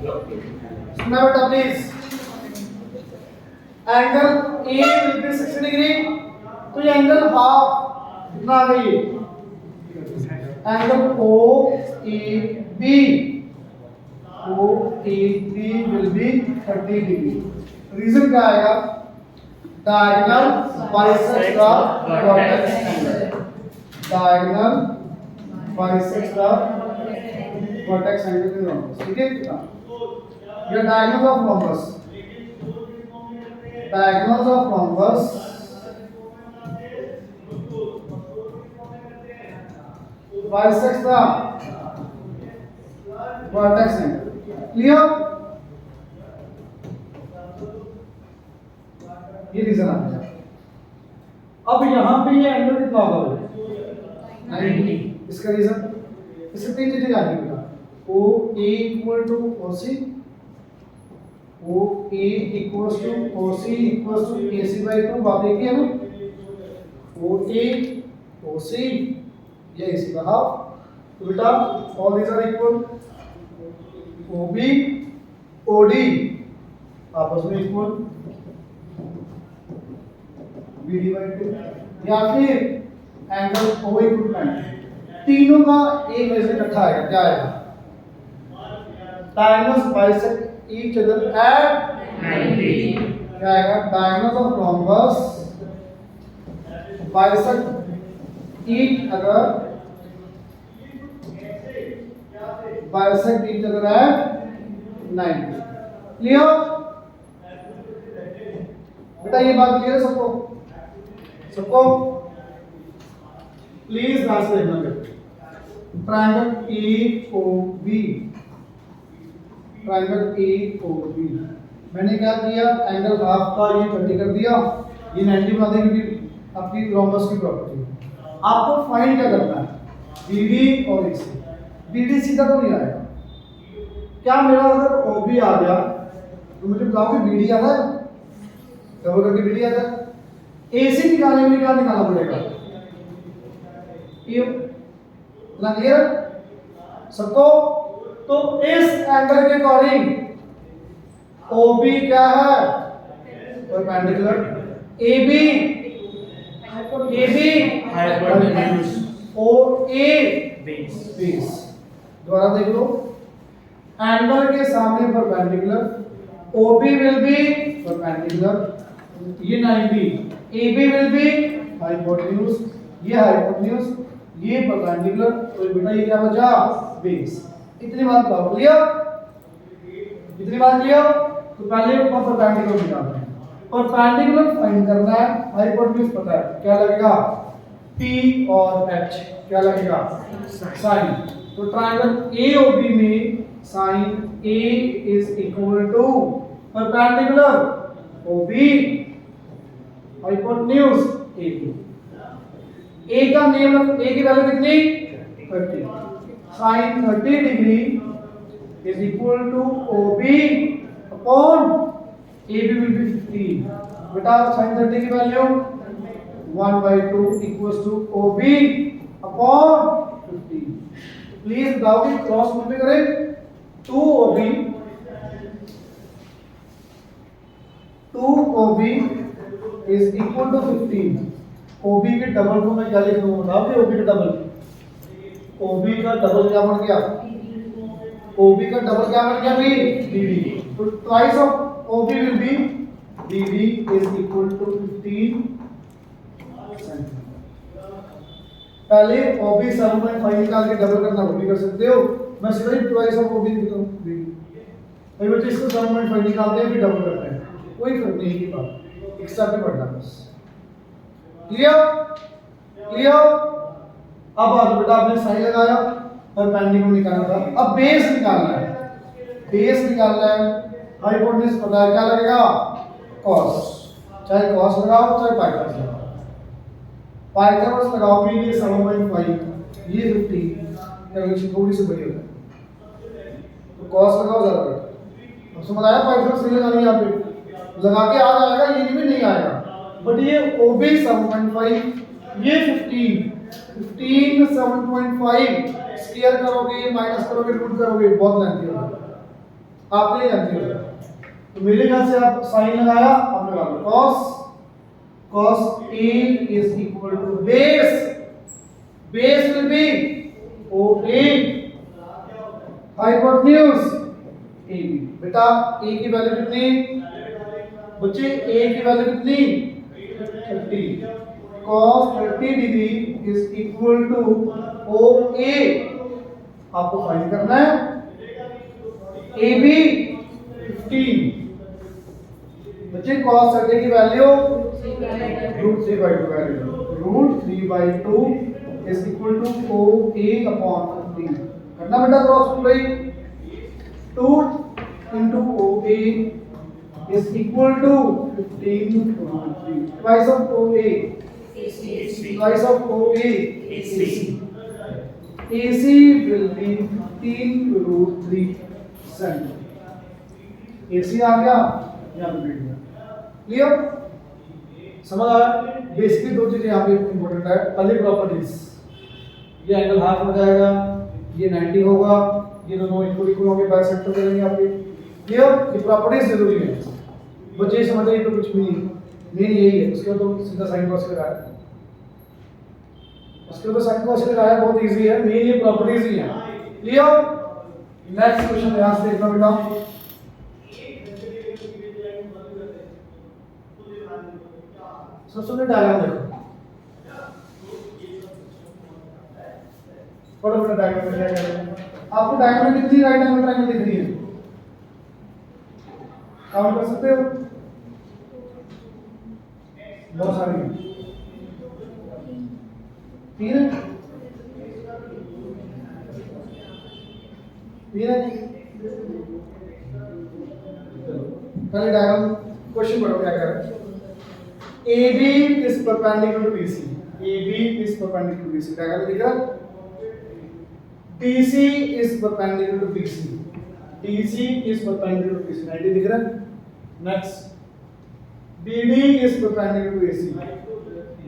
सुनना बेटा please. Angle A will be 60 degree, तो ये एंगल हाफ कितना आ गई, angle O A B will be 30 degree. Reason क्या आएगा, diagonal bisects the vertex angle, diagonal bisects the vertex angle in rhombus. ठीक है, ये diagonal of rhombus, diagonals of rhombus bisects the vertex angle. Clear? ये reason आ गया। अब यहाँ पे ये एंगल कितना होगा, 90। इसका रीजन, इससे तीन चीजें आगे बेटा, O A equal to O C, O A equals to O C equals to A C by 2, बात एक ही है ना, ओ ए ओ सी ये ए सी का हाफ, तो बेटा all these are equal, O B O D आपस में इक्वल, बी डी बाई 2, या फिर एंगल ओ इक्वल 90, तीनों का एक वजह से इकट्ठा आएगा, क्या आएगा, diagonals bisect each other at 90, क्या आएगा, diagonals of rhombus bisect each other at 90। Clear बेटा, ये बात क्लियर सबको, सबको प्लीज ध्यान से देखना बेटा। Triangle A O B, triangle A O B, मैंने क्या किया, एंगल हाफ का ये 30 कर दिया, ये 90 बना देंगे आपकी रोम्बस की प्रॉपर्टी। आपको फाइंड क्या करना है, बीडी और एसी। बीडी सीधा तो नहीं आएगा, क्या मेरा अगर ओबी आ गया तो मुझे बताओगे बीडी आता है, डबल करके बीडी आता है। एसी निकालने में क्या निकालना पड़ेगा, ये ना, क्लियर सबको। तो इस एंगल के अकॉर्डिंग OB क्या है, perpendicular, AB hypotenuse, OA base. दोबारा देख लो, एंगल के सामने perpendicular, OB will B perpendicular, ये 90, AB विल बी हाइपोटेन्यूज, ये हाइपोटेन्यूज, ये परपेंडिकुलर, तो बेटा ये क्या बचा, बेस। इतनी बात बताओ, क्लियर, इतनी बात क्लियर। तो पहले ऊपर परपेंडिकुलर निकालना है, परपेंडिकुलर फाइंड करना है, हाइपोटेन्यूज पता है, क्या लगेगा, P और H, क्या लगेगा, साइन। तो ट्रायंगल AOB में sine A is equal to perpendicular OB hypotenuse AB। A का नेम, A की वैल्यू कितनी, 30, sin 30 degree is equal to OB upon AB will be 15। बेटा sin 30 की value 1/2 equals to OB upon 15। Please बताओ कि cross multiply करें, 2OB is equal to 15। OB के double को मैं क्या लिख दूंगा, बताओ कि OB का डबल, OB का डबल क्या बन गया, OB का डबल क्या बन गया भी, BD। तो twice of OB will be BD is equal to 15 centimetre. पहले OB 7.5 निकाल के डबल करना, वो भी कर सकते हो, मैं सीधा ही ट्वाइस ऑफ OB लिखता हूं BD। भाई बच्चे इसको 7.5 निकालते हैं फिर डबल करते हैं, कोई फर्क नहीं की बात, एक्स्ट्रा पे पढ़ना बस। Clear, clear. अब आज बेटा आपने साइन लगाया, परपेंडिकुलर निकालना था, अब बेस निकालना है, बेस निकालना है, हाइपोटेन्यूज पता है, क्या लगेगा, cos, चाहे cos लगाओ चाहे पाइथागोरस लगाओ, पाइथागोरस लगाओ भी, ये 7.5 ये 50 कैलकुलेशन थोड़ी सी बड़ी होती है, तो cos लगाओ ज्यादा बेटर। अब समझ आया, पाइथागोरस नहीं लगानी यहाँ पे, लगा के आ जाएगा, ये भी नहीं आएगा, बट ये OB 7.5, ये 15 7.5 स्क्वायर करोगे, माइनस करोगे, रूट करोगे, बहुत लेंथी होगा। आपने जानते हो। तो मेरे ख्याल से आप साइन लगाया, आप लगा लो cos A is equal to base will be OA hypotenuse AB। बेटा A की वैल्यू कितनी बच्चे, A की वैल्यू कितनी 30, cos 30 degree is equal to OA। आपको फाइंड करना है AB 15। बच्चे cos 30 की वैल्यू √3/2 value √3/2 is equal to OA upon 15। करना बेटा cross multiply 2 into OA is equal to 15/3 twice of OA twice of OA AC will be 15/3 cm। AC आ गया यहाँ पे बैठ गया। क्लियर, समझ आया। बेसिकली दो चीजें यहाँ पे इंपॉर्टेंट है। पहले प्रॉपर्टीज, ये एंगल हाफ हो जाएगा, ये 90 होगा, ये दोनों इक्वल होंगे, बाइसेक्टर करेंगे आपके। क्लियर, ये प्रॉपर्टीज जरूरी है। बच्चे समझ रहे तो कुछ भी नहीं, मेन यही है। उसके बाद तो सीधा साइन कॉस लगाया, उसके बाद साइन कॉस लगाया, बहुत इजी है। मेन ये प्रॉपर्टीज ही है। क्लियर, नेक्स्ट क्वेश्चन यहां से देखना बेटा। सबसे डायग्राम देखो, फटाफट डायग्राम में क्या करेंगे। आपको डायग्राम में कितनी राइट एंगल ट्रायंगल दिख रही है, काउंट कर सकते हो? बहुत सारी है, 3 है, 3 है। पहले डायग्राम क्वेश्चन पढ़ो क्या कह रहा है। AB is perpendicular to BC, AB is perpendicular to BC, diagram दिख रहा है। DC is perpendicular to BC, DC is perpendicular to BC, 90 दिख रहा है। Next, BD is perpendicular to AC,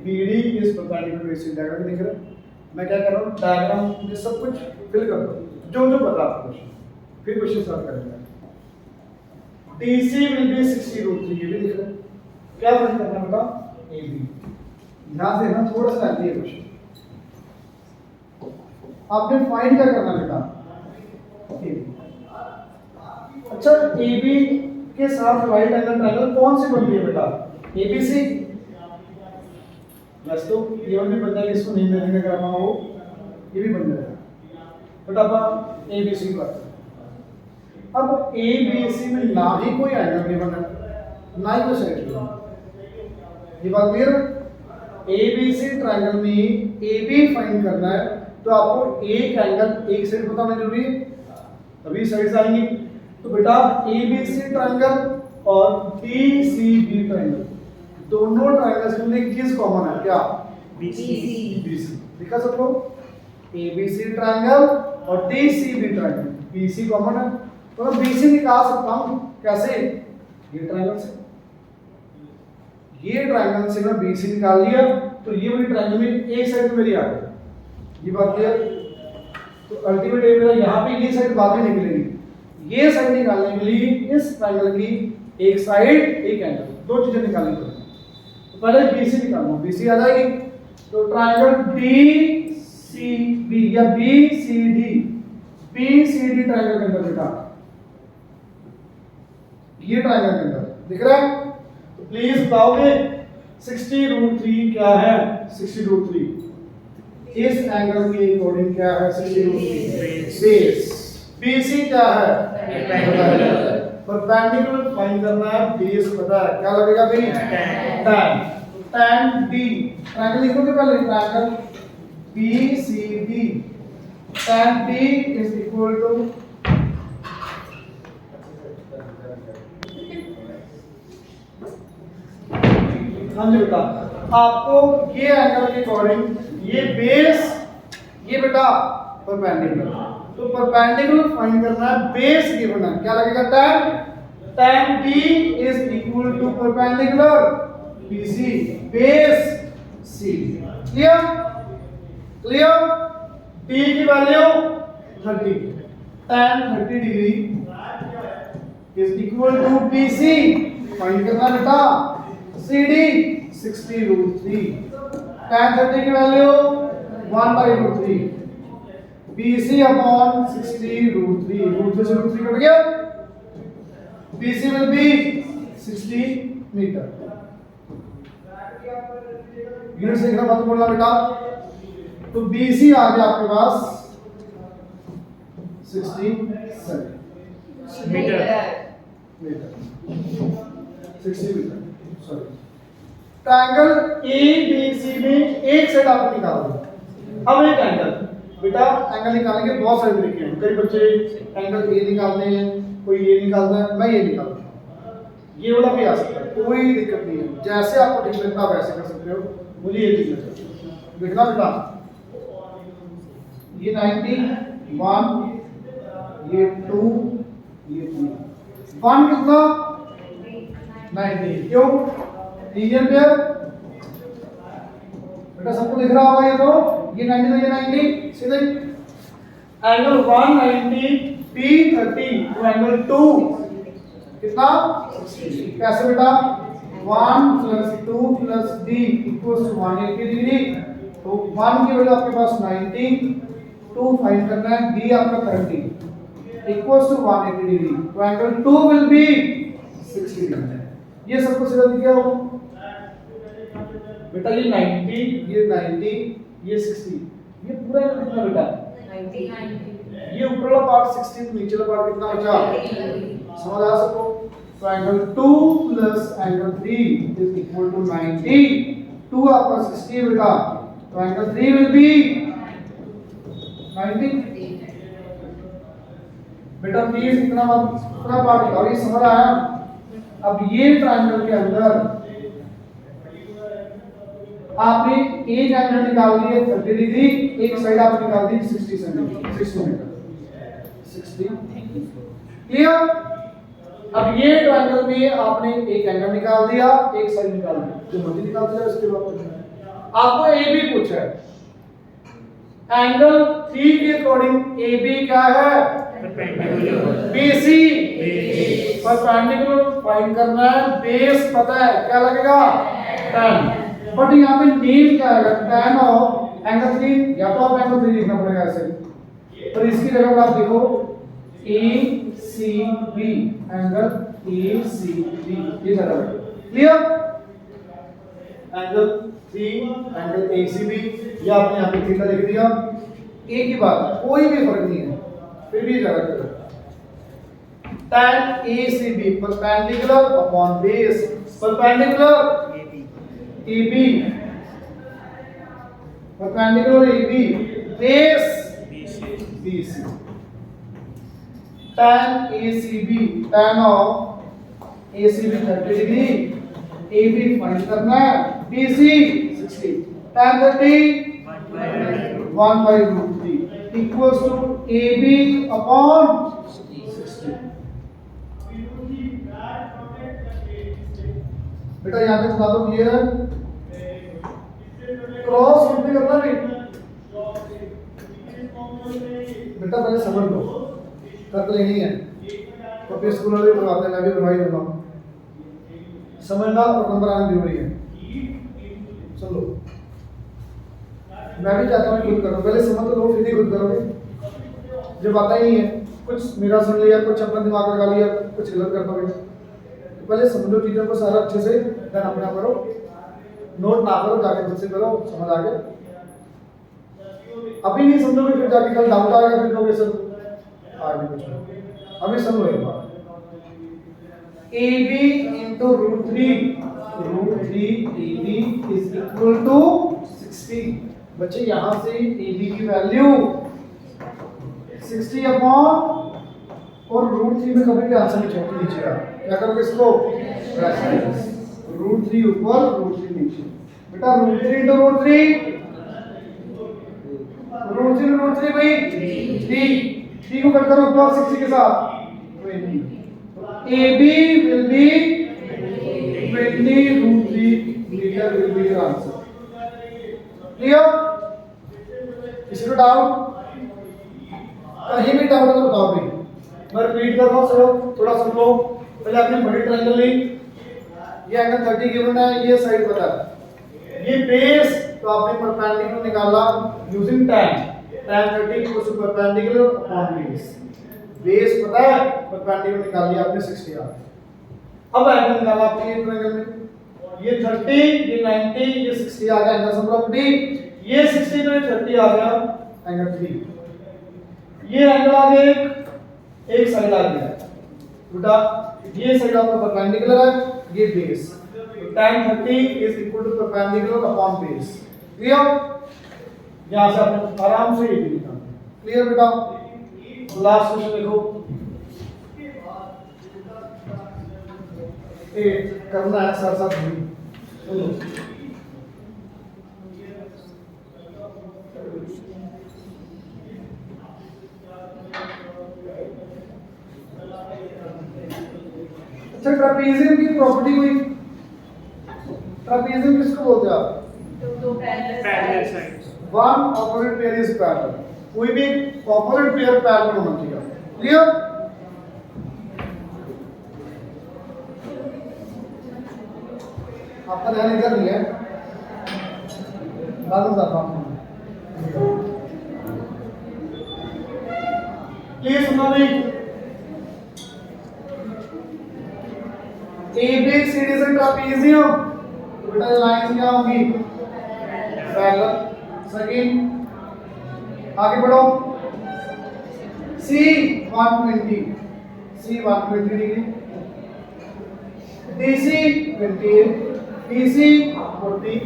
BD is perpendicular to AC, diagram दिख रहा है। मैं क्या कर रहा हूँ, डायग्राम में सब कुछ फिल कर दो जो जो पता आपको, फिर क्वेश्चन सॉल्व करेंगे। DC will be 60√3, ये भी दिख रहा है। क्या फाइंड करना बेटा, AB। यहां से ना थोड़ा सा आती है क्वेश्चन, आपने फाइंड क्या करना बेटा, AB। अच्छा, AB के साथ राइट एंगल ट्रायंगल कौन सी बनती है बेटा, ABC। बस तो ये भी बन जाएगा, इसको नहीं मैंने करना हो ये भी बन जाएगा। बट अब ABC की बात, अब ABC में ना ही कोई एंगल नहीं बना, ना ही कोई साइड बना, ये बात क्लियर। ABC ट्रायंगल में AB फाइंड करना है तो आपको एक एंगल एक साइड बताना जरूरी है, तभी साइड्स आएंगी। तो बेटा ABC ट्रायंगल और DCB ट्रायंगल, दोनों ट्रायंगल्स में एक चीज कॉमन है, क्या, BC। लिखा सब लोग, ABC ट्रायंगल और DCB ट्रायंगल, BC कॉमन है, तो मैं BC निकाल सकता हूं कैसे, ये ट्रायंगल से, ये ट्रायंगल से मैं BC निकाल लिया, तो ये वाली ट्रायंगल में एक साइड मेरी आ गई, ये बात क्लियर। तो अल्टीमेट एम मेरा यहाँ पे ये साइड बाद में निकलेगी, ये साइड निकालने के लिए इस ट्रायंगल की एक साइड एक एंगल, दो चीजें निकालनी पड़ेगी। तो पहले BC निकालना, BC आ जाएगी, तो ट्रायंगल DCB या BCD ट्रायंगल के अंदर बेटा, ये ट्रायंगल के अंदर दिख रहा है। तो प्लीज बताओगे 60√3 क्या है, 60√3 इस एंगल के अकॉर्डिंग क्या है, 60√3 बेस। BC क्या है, परपेंडिकुलर फाइंड करना है, बेस पता है, क्या लगेगा भाई, tan D। ट्रायंगल लिखोगे पहले, triangle BCD, tan D is equal to, हाँ जी बेटा, आपको ये एंगल के अकॉर्डिंग ये बेस, ये बेटा परपेंडिकुलर, तो परपेंडिकुलर फाइंड करना है, बेस गिवन है, क्या लगेगा, tan D is equal to perpendicular BC, base C। Clear, clear. D की value 30, tan 30 degree is equal to BC find करना बेटा CD 60√3 tan 30 की वैल्यू 1/√3 BC upon 60√3 √3 से √3 कट गया BC will be 60 metre unit से कितना मत बोलना बेटा तो BC आ गया आपके पास 60 metre 60 metre sorry triangle ABC में एक साइड आपको निकाल दो अब एक एंगल बेटा एंगल निकालने के बहुत सारे तरीके हैं कई बच्चे एंगल ए निकालते हैं कोई ये निकालता है मैं ये निकालता हूं ये वाला भी आ सकता है कोई दिक्कत नहीं है जैसे आपको ठीक लगता है वैसे कर सकते हो मुझे ये ठीक लगता है देखना बेटा ये 91 ये 2 ये 3 1 कितना 90 क्यों लीनियर पेयर बेटा सबको दिख रहा होगा ये तो ये 90 तो ये 90 सीधे एंगल 190 P30 तो एंगल 2 कितना कैसे बेटा 1 + 2 + D = 180 डिग्री तो 1 की वैल्यू आपके पास 90 2 फाइंड करना है D आपका 30 equals to 180 डिग्री तो एंगल 2 will be 60 डिग्री ये सबको सीधा दिख गया हो बेटा ये 90 ये 60 ये पूरा कितना बेटा 90 ये ऊपर वाला पार्ट 60 तो नीचे वाला पार्ट कितना बचा समझ आ सबको तो angle 2 + angle 3 is equal to 90 2 आपका 60 बेटा तो एंगल 3 will be 90 बेटा प्लीज इतना पार्ट निकालो ये समझ आया अब ये ट्रायंगल के अंदर आपने एक एंगल निकाल लिए 30 डिग्री एक साइड आपने निकाल दी 60 सेंटीमीटर 60 मीटर 60 क्लियर अब ये ट्रायंगल में आपने एक एंगल निकाल दिया एक साइड निकाल दी जो मर्जी निकाल दिया उसके बाद आपको ए बी पूछा है एंगल 3 के अकॉर्डिंग ए बी क्या है BC परपेंडिकुलर फाइंड करना है बेस पता है क्या लगेगा 10 बट यहाँ पे नेम क्या है tan ऑफ एंगल 3 या तो आप एंगल 3 लिखना पड़ेगा ऐसे पर इसकी जगह पर आप देखो ACB एंगल ACB ये जगह क्लियर एंगल 3 एंगल ACB ये आपने यहाँ पे थीटा लिख दिया एक ही बात कोई भी फर्क नहीं है फिर भी जगह करो tan ACB perpendicular upon base perpendicular AB perpendicular AB base BC tan ACB tan of ACB 30 degree AB find करना है BC 60 tan 30 1/√3 equals to AB upon 60 बेटा यहाँ पे बता दो क्लियर क्रॉस मत करना नहीं बेटा पहले समझ लो कर लेनी है तो फिर स्कूल वाले बनवाते हैं मैं भी बनवाई दूंगा समझना और नंबर आना जरूरी है चलो मैं भी चाहता हूँ खुद करो पहले समझ तो लो फिर ही खुद करोगे जब आता ही नहीं है कुछ मेरा सुन लिया कुछ अपना दिमाग लगा लिया कुछ गलत कर दोगे तो पहले समझो चीज़ों को सारा अच्छे से देन अपना करो नोट ना करो जाके खुद से करो समझ आ गया अभी नहीं समझोगे फिर जाके कल डाउट आएगा फिर कहोगे सर आगे कुछ अभी समझो एक बार AB into √3 AB is equal to 60 बच्चे यहाँ से AB की वैल्यू 60 अपॉन और √3 में कभी भी आंसर नहीं छोड़ दीजिएगा क्या करोगे इसको √3 ऊपर √3 नीचे बेटा √3 into √3 भाई 3 को कट करो ऊपर 60 के साथ 20 AB will be 20√3 meter will be your answer. Clear? किसी को डाउट? कहीं भी डाउट है तो बताओ भाई मैं रिपीट कर रहा हूँ, सर थोड़ा सुन लो। पहले आपने बड़ी ट्रायंगल ली, ये एंगल 30 गिवन है, ये साइड पता है, ये बेस तो आपने परपेंडिकुलर निकाला using tan, tan 30 equals to perpendicular upon base. Base पता है, परपेंडिकुलर निकाल लिया आपने 60 आ। अब एंगल निकाला आपने ये ट्रायंगल में, ये 30, ये 90, ये 60 आ गया एंगल सम प्रॉपर्टी, ये 60 तो ये 30 आ गया एंगल 3। ये एंगल आ गया एक साइड आ गया बेटा, ये साइड आपका परपेंडिकुलर है, ये बेस, तो tan 30 is equal to perpendicular upon base. Clear? यहां से आप आराम से ये निकाल। क्लियर बेटा? लास्ट क्वेश्चन देखो, ये करना है साथ साथ भी सुनो। अच्छा, ट्रापेजियम की प्रॉपर्टी हुई, ट्रापेजियम किसको बोलते हैं आप? दो parallel sides. One opposite pair is parallel, कोई भी ऑपोजिट पेयर पैरेलल होना चाहिए। क्लियर? आपका ध्यान इधर नहीं है, बाद में जाता हूं। प्लीज सुनो भी, ABCD is a trapezium, तो बेटा लाइंस क्या होंगी? पैरेलल। सेकंड, आगे बढ़ो, C 120 degree, DC 28, PC 40,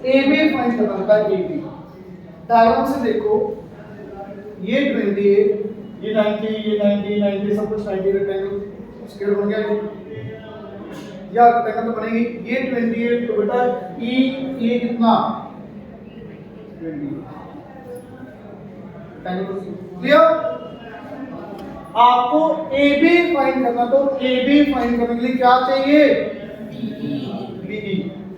AB find करना था। AB डायग्राम से देखो, ये 28, ये 90, ये 90, 90 सब कुछ 90 रेक्टेंगल स्क्वायर बन गया, या रेक्टेंगल तो बनेगी। ये 28 तो बेटा E कितना 20 रेक्टेंगल। क्लियर? आपको AB फाइंड करना, तो AB फाइंड करने के लिए क्या चाहिए?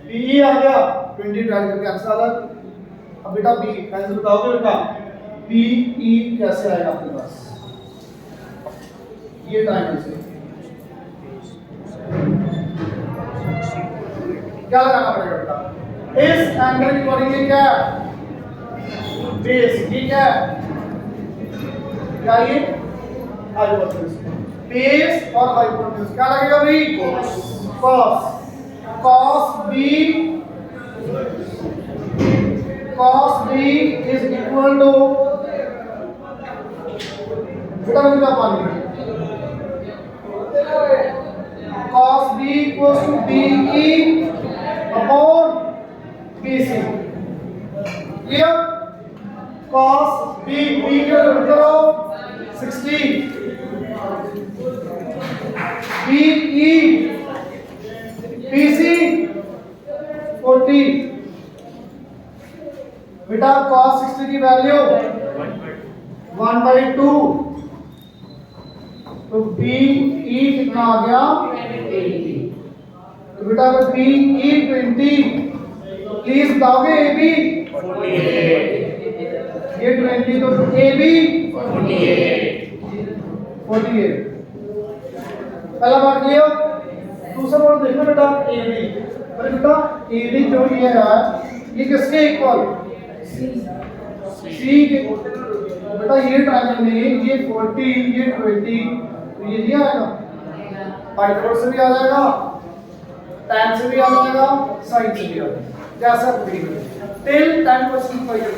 BE आ गया, 20 ट्राई करके आंसर आ गया। अब बेटा B आंसर बताओगे बेटा, BE कैसे आएगा आपके पास? ये ट्रायंगल से क्या लगाना पड़ेगा बेटा? इस एंगल के अकॉर्डिंगली क्या बेस, ठीक है क्या ये हाइपोटेन्यूज, बेस और हाइपोटेन्यूज क्या लगेगा भाई? cos, cos B is equal to बेटा मुझे क्या पानी, cos B equals to BE upon BC। Clear? cos B के रूट करो 60, BE BC 40। बेटा cos 60 की वैल्यू 1/2, तो BE कितना आ गया 80। तो बेटा अगर BE 20, प्लीज बताओगे AB 48, ये 20 तो AB 48। पहला बात ये, दूसरा बात देखो बेटा AD, अरे बेटा AD जो ये है ये किसके इक्वल? C के। बेटा ये ट्रायंगल में ये 40, ये 20, तो ये नहीं आएगा, पाइथागोरस से भी आ जाएगा, tan से भी आ जाएगा, sin से भी आ जाएगा, जैसा टिल 10% पर ये